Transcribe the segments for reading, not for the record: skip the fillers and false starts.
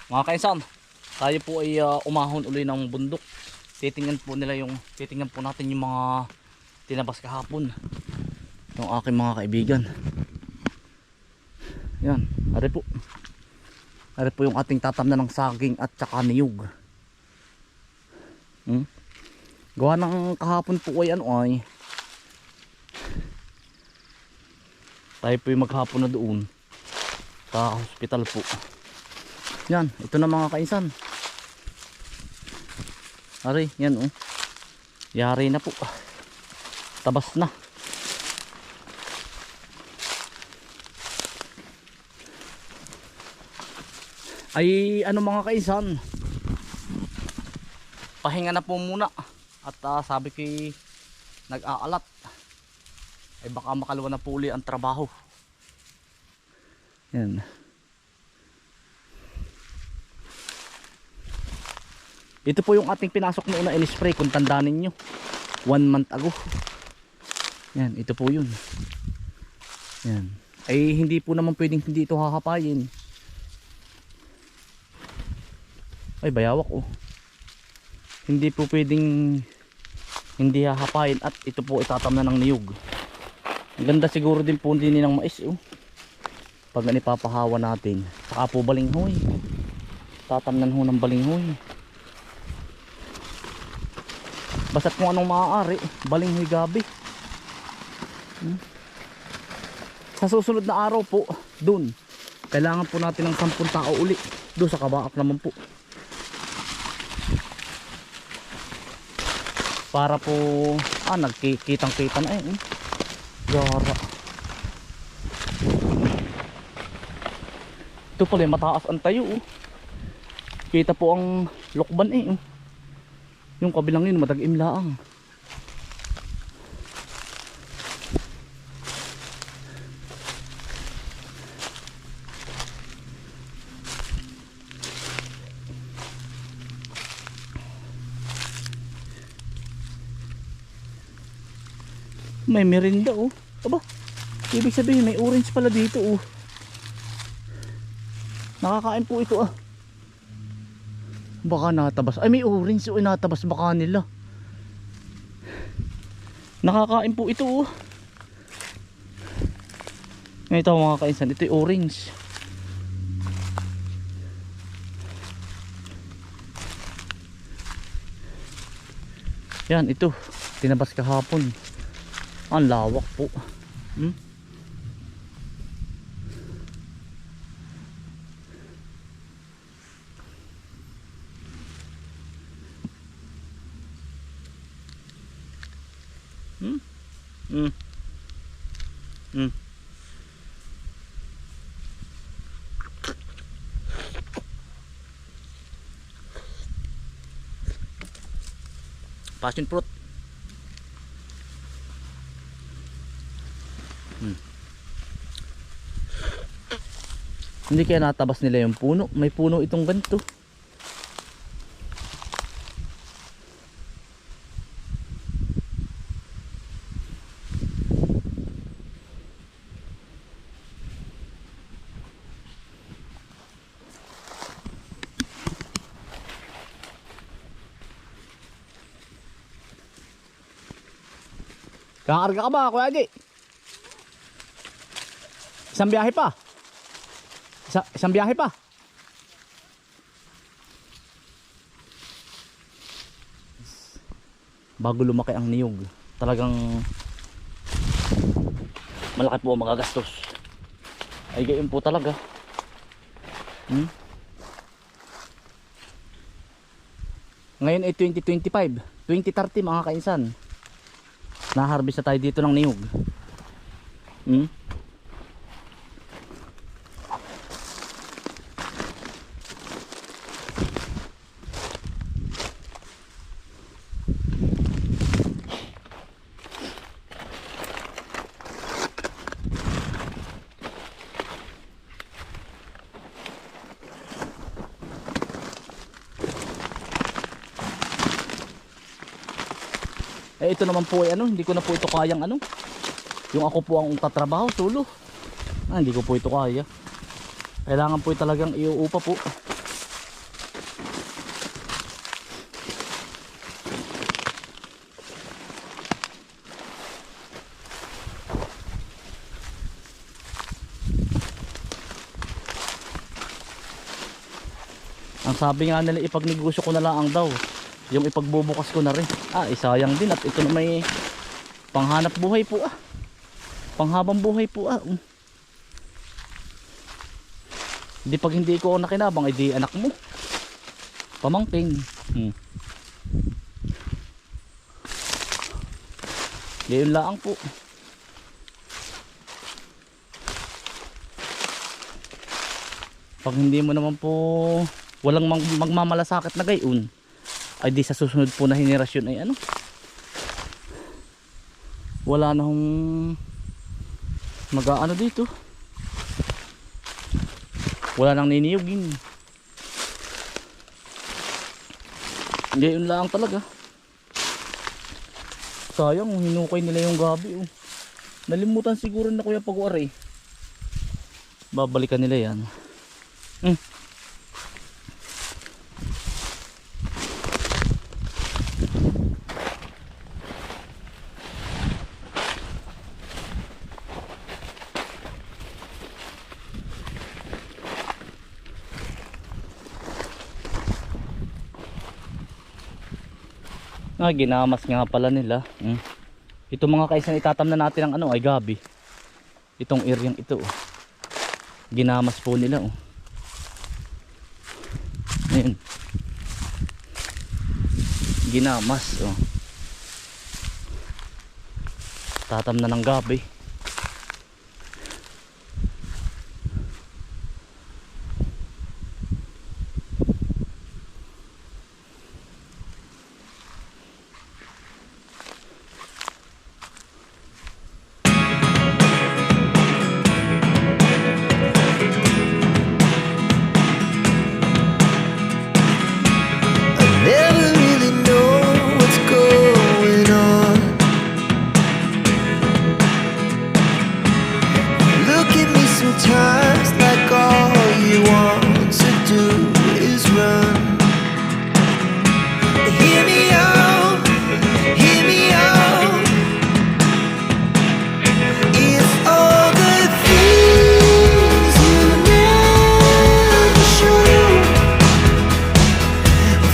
Mga kainsan, tayo po ay umahon uli ng bundok. Titingnan po natin yung mga tinabas kahapon ng aking mga kaibigan. Yan, ari po. Ari po yung ating tatamnan ng saging at saka niyog. Gawa ng kahapon po ay tayo po yung maghapon na doon sa hospital po. Yan, ito na mga kainsan. Ari, yan yari na po. Tabas na. Ay mga kainsan, pahinga na po muna. At sabi ko nag-aalat. Ay baka makalawa na po uli ang trabaho. Yan. Ito po yung ating pinasok na una in-spray kung tandaan ninyo. 1 month ago. Yan, ito po yun. Yan. Ay hindi po naman pwedeng hindi ito hahapayin. Ay bayawak Hindi po pwedeng hindi hahapayin at ito po itatamnan ng niyog. Ganda siguro din po din ng mais pag inipapahawa natin. Saka po balinghoy. Tatamnan ho ng balinghoy. Basta't kung anong maaari, balinghoy gabi. Sa susunod na araw po, dun kailangan po natin ng 10 tao uli. Doon sa kabaak naman po. Para po nagkikitang-kita na Gara. Ito pala mataas ang tayo Kita po ang lokban Yung kabilang yun matag-im laang. May merinda Aba, ibig sabihin may orange pala dito Nakakain po ito Baka natabas. Ay may orange natabas baka nila. Nakakain po ito Ito mga kainsan, ito yung orange. Yan ito, tinabas kahapon. Ang lawak po. Passion fruit. Hindi kaya natabas nila yung puno. May puno itong ganito. Kakarga ka ba, Kuya Agi? Isang biyahe pa? Isang biyahe pa? Bago lumaki ang niyog, talagang malaki po ang magagastos. Ay gayon po talaga. Ngayon ay 2025, 2030 mga kainsan. Na-harvest na tayo dito ng niyog. Ito naman po ay hindi ko na po ito kayang yung ako po ang tatrabaho solo. Hindi ko po ito kaya. Kailangan po talagang iuupa po. Ang sabi nga nila ipagnegosyo ko na lang daw. Yung ipagbubukas ko na rin. Sayang din at ito na may panghanap buhay po panghabang buhay po Hindi pag hindi ko nakinabang, edi anak mo. Pamangking. Ngayon lang po. Pag hindi mo naman po walang magmamalasakit na gayon, ay di sa susunod po na henerasyon ay wala na hong mag-aano dito. Wala nang niniyugin. Ngayon lang talaga. Sayang, hinukay nila yung gabi Nalimutan siguro na Kuya Paguari. Babalikan nila yan. Ginamas nga pala nila. Ito mga kaisan, itatamnan natin ang ay gabi. Itong area ito ginamas po nila Ayan. Ginamas tatamnan ng gabi. Sometimes like all you want to do is run. Hear me out, hear me out. It's all the things you never show.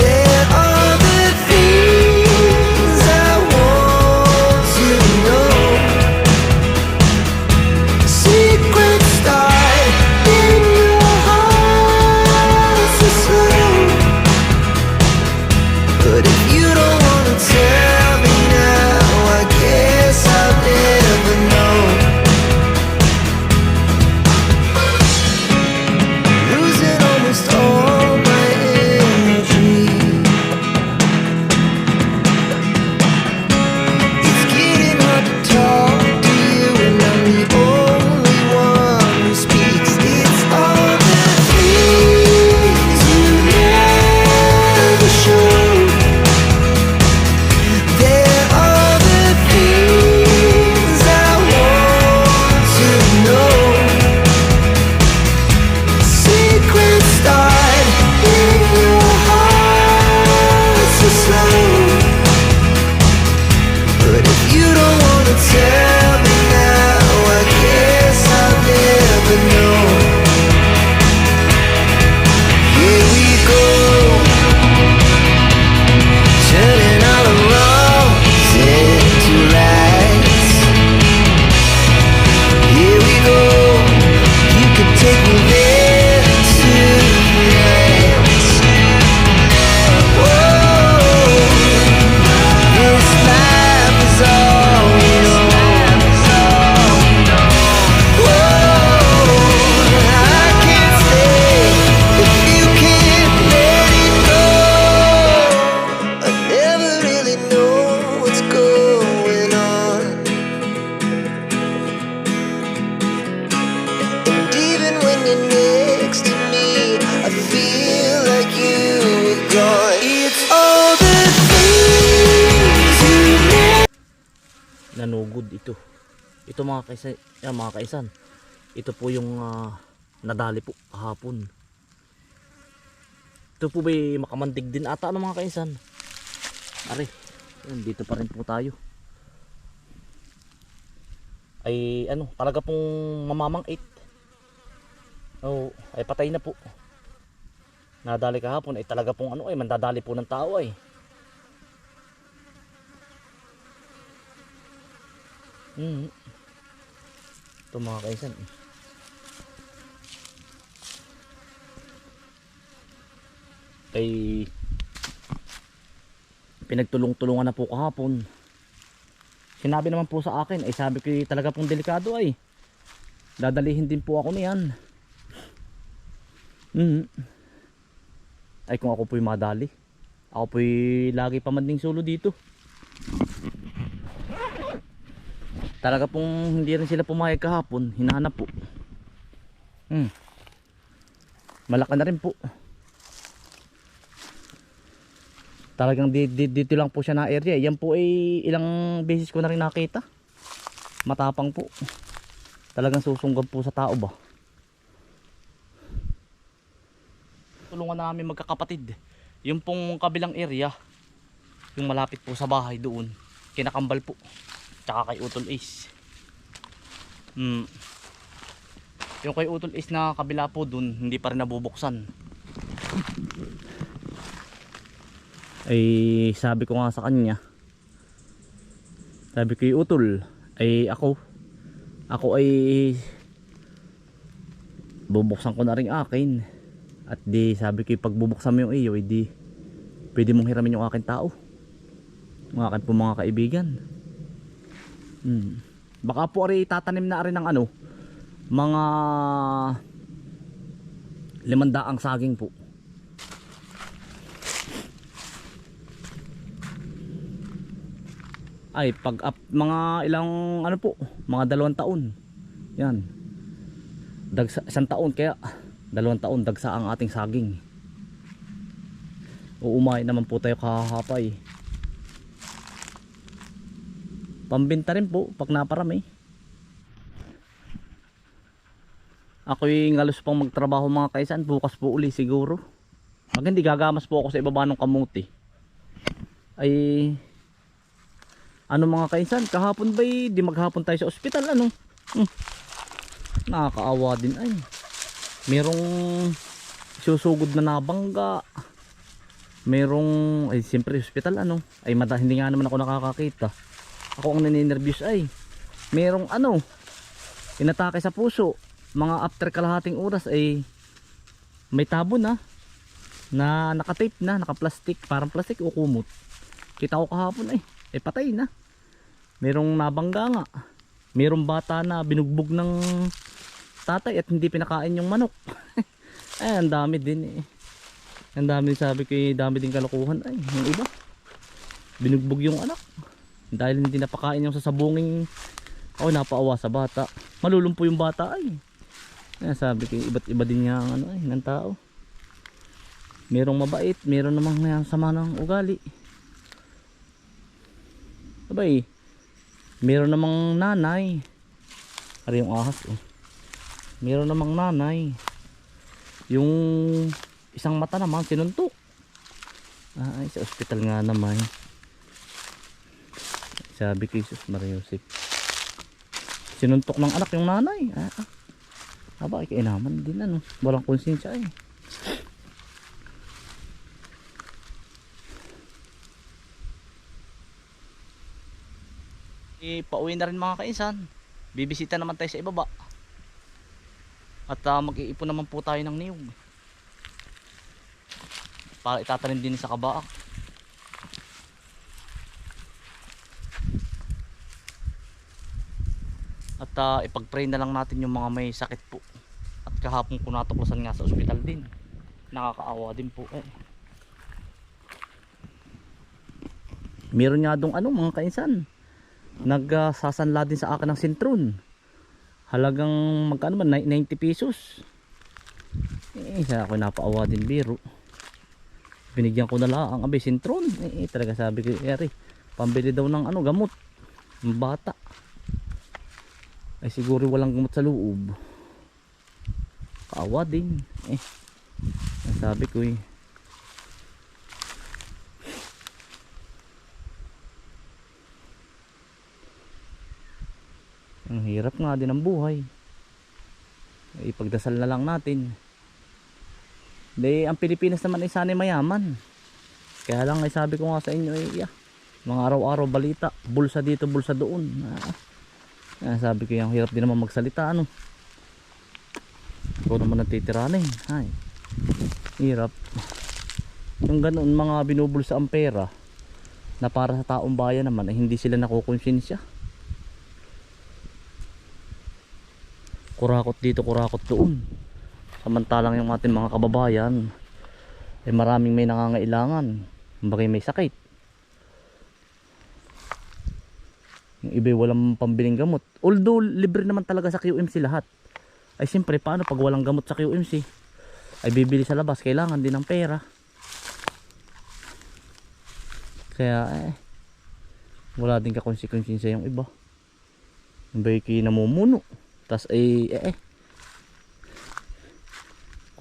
There are the things I want to know. Secrets start in your heart so slow. But if you don't wanna tell me now, I guess I'll never know. Losing almost all my energy. It's getting hard to talk to you, and I'm the only one who speaks. It's all the things you never show. There are the things I want to know. Secrets start in your heart so slow. But if you don't wanna tell me now, I guess I'll never know. Here we go, turning all the wrongs into rights. Here we go, you can take me there tonight. Whoa, this life is all we know. Whoa, I can't stay if you can't let it go. I never really know what's going on. And even when you're next to me, I feel like you were gone. It's all the things you never. Nanugod ito. Ito mga kaisan, mga kaisan. Ito po yung nadali po kahapon. Ito po ba makamandig din ata mga kaisan? Are, dito pa rin po tayo. Ay talaga pong mamamang 8. Ay patay na po. nadali kahapon ay talaga pong ano ay mandadali po ng tao ay. Ito mga kaisan. Ay pinagtulong-tulungan na po kahapon. Sinabi naman po sa akin ay sabi ko talaga pong delikado ay. Dadalihin din po ako niyan. Ay kung ako po'y madali, ako po'y lagi pa manding solo dito. Talaga pong hindi rin sila pumayag kahapon, hinahanap po. Malaki na rin po. Talagang dito lang po siya na area. Yan po ay ilang beses ko na rin nakita. Matapang po. Talagang susunggab po sa tao ba. Tulungan namin magkakapatid. Yung pong kabilang area, yung malapit po sa bahay doon, kinakambal po. Tsaka kay Utol Ace. Yung kay Utol Ace na kabila po doon, hindi pa rin nabubuksan. Ay sabi ko nga sa kanya, sabi ko Utol, ay ako ay bubuksan ko na rin akin. At di sabi ko pag bubuksan mo yung iyo, di pwede mong hiramin yung akin tao, yung akin po mga kaibigan. Baka po rin tatanim na rin ng ano, mga 500 saging po. Ay pag up mga ilang ano po, mga 2 taon. Yan. Dagsa 1 taon kaya 2 taon dagsa ang ating saging. Uumay naman po tayo kahahapay. Pambenta rin po pag naparami. Ako'y ngalos pang magtrabaho mga kaisan, bukas po uli siguro. Pag hindi gagamas po ako sa ibaba ng kamuti. Ay ano mga kaisan, kahapon ba'y di maghapon tayo sa ospital ano? Nakakaawa din ay. Merong susugod na nabangga. Merong ay siyempre ospital ano? Ay hindi nga naman ako nakakakita. Ako ang naninervyos ay. Merong ano, inatake sa puso. Mga after kalahating oras ay may tabo na nakatape na, nakaplastik, parang plastik o kumot. Kita ko kahapon ay patay na. Merong nabangga nga. Merong bata na binugbog ng tatay at hindi pinakain yung manok. Ay ang dami din eh. Ang dami sabi ko dami din kalokohan ay. Yung iba binugbog yung anak dahil hindi napakain yung sasabunging. Napaawa sa bata. Malulumpo yung bata ay. Ay sabi ko iba't iba din nga ang ano ay ng tao. Merong mabait, meron namang sama ng ugali. Sabay, meron namang nanay. Ano yung ahas meron namang nanay. Yung isang mata naman sinuntok. Ay sa ospital nga naman. Sabi ko Jesus Maria Joseph, sinuntok ng anak yung nanay. Aba kainaman din ano. Walang konsensya eh. Pauwi na rin mga kaisan. Bibisita naman tayo sa ibaba. At mag-iipon naman po tayo ng niyog para itatanim din sa kabaak. At ipag-pray na lang natin yung mga may sakit po. At kahapon ko natuklasan nga sa ospital din. Nakakaawa din po eh. Meron nga dong ano mga kaisan, nagsasanla din sa akin ng sintron. Halagang magkano ba? 90 pesos. Sa ako napaawa din biro. Binigyan ko na lang ang abay sintron. Talaga sabi ko pambili daw ng ano gamot ng bata. Ay siguro walang gamot sa loob. Kaawa din. Sabi ko ang hirap nga din ang buhay. Ipagdasal na lang natin. Di, ang Pilipinas naman ay sanay mayaman. Kaya lang ay sabi ko nga sa inyo ay mga araw-araw balita, bulsa dito, bulsa doon. Sabi ko yung hirap din naman magsalita ano. Ikaw naman natitiranin. Ay, hirap. Yung ganoon mga binubulsa ang pera na para sa taong bayan naman ay hindi sila nakukonsensya. Kurakot dito, kurakot doon. Samantalang yung ating mga kababayan ay maraming may nangangailangan, bagay may sakit, yung iba walang pambiling gamot, although libre naman talaga sa QMC lahat. Ay siyempre paano pag walang gamot sa QMC, ay bibili sa labas, kailangan din ng pera. Kaya wala din kakonsekunsya yung iba, yung ba'y kinamumuno, tas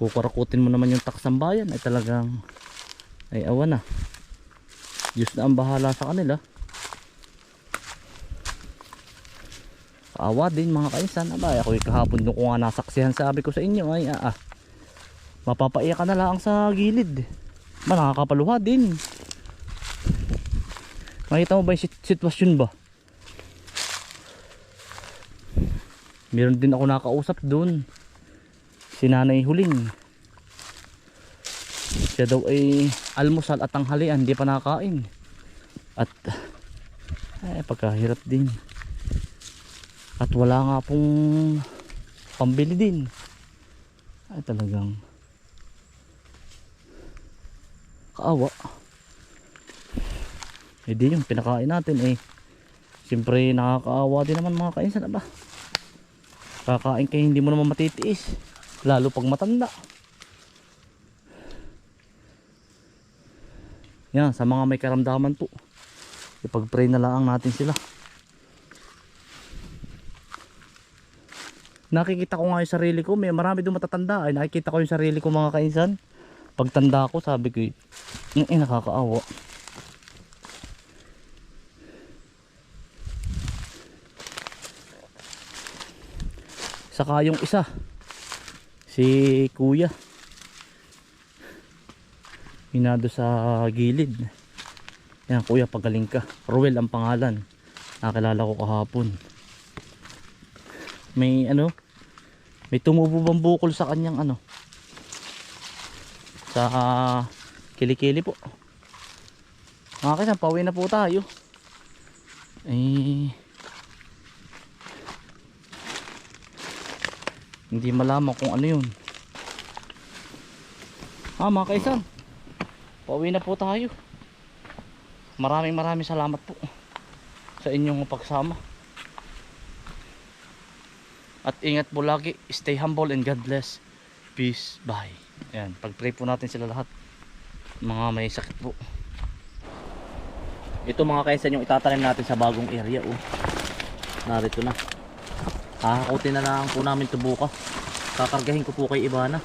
kukurakutin mo naman yung taksang bayan, ay talagang ay awan na. Diyos na ang bahala sa kanila. Kaawa din mga kainsan. Abay, ako kahapon nung ko nga nasaksihan, sabi ko sa inyo ay mapapaiyak ka na lang sa gilid. Nakakapaluha din. Makita mo ba yung sitwasyon ba? Meron din ako nakausap doon, si Nanay Huling. Siya daw ay almusal at tanghalian hindi pa nakakain. At pagkahirap din. At wala nga pong pambili din. Ay talagang kaawa. Hindi yung pinakain natin siyempre nakakaawa din naman mga kainsan ba. Kakain kayo hindi mo naman matitiis, lalo pag matanda. Yan, sa mga may karamdaman po, ipag-pray na lang natin sila. Nakikita ko nga yung sarili ko, may marami doon matatanda. Ay nakikita ko yung sarili ko mga kainsan. Pagtanda ko, sabi ko nakakaawa. Saka yung isa, si Kuya, hinado sa gilid. Yan, Kuya, pagaling ka. Ruel ang pangalan, nakilala ko kahapon. May may tumubo bang bukol sa kanyang sa kilikili po. Mga kaisan, pauwi na po tayo. Hindi malaman kung ano yun. Mga kaisan, pauwi na po tayo. Maraming salamat po sa inyong pagsama. At ingat po lagi, stay humble and God bless. Peace, bye. Ayan, pag-pray po natin sila lahat, mga may sakit po. Ito mga kaisan yung itatanim natin sa bagong area. Narito na. Hahakutin na lang po namin ito bukas. Kakargahin ko po kay Ibana.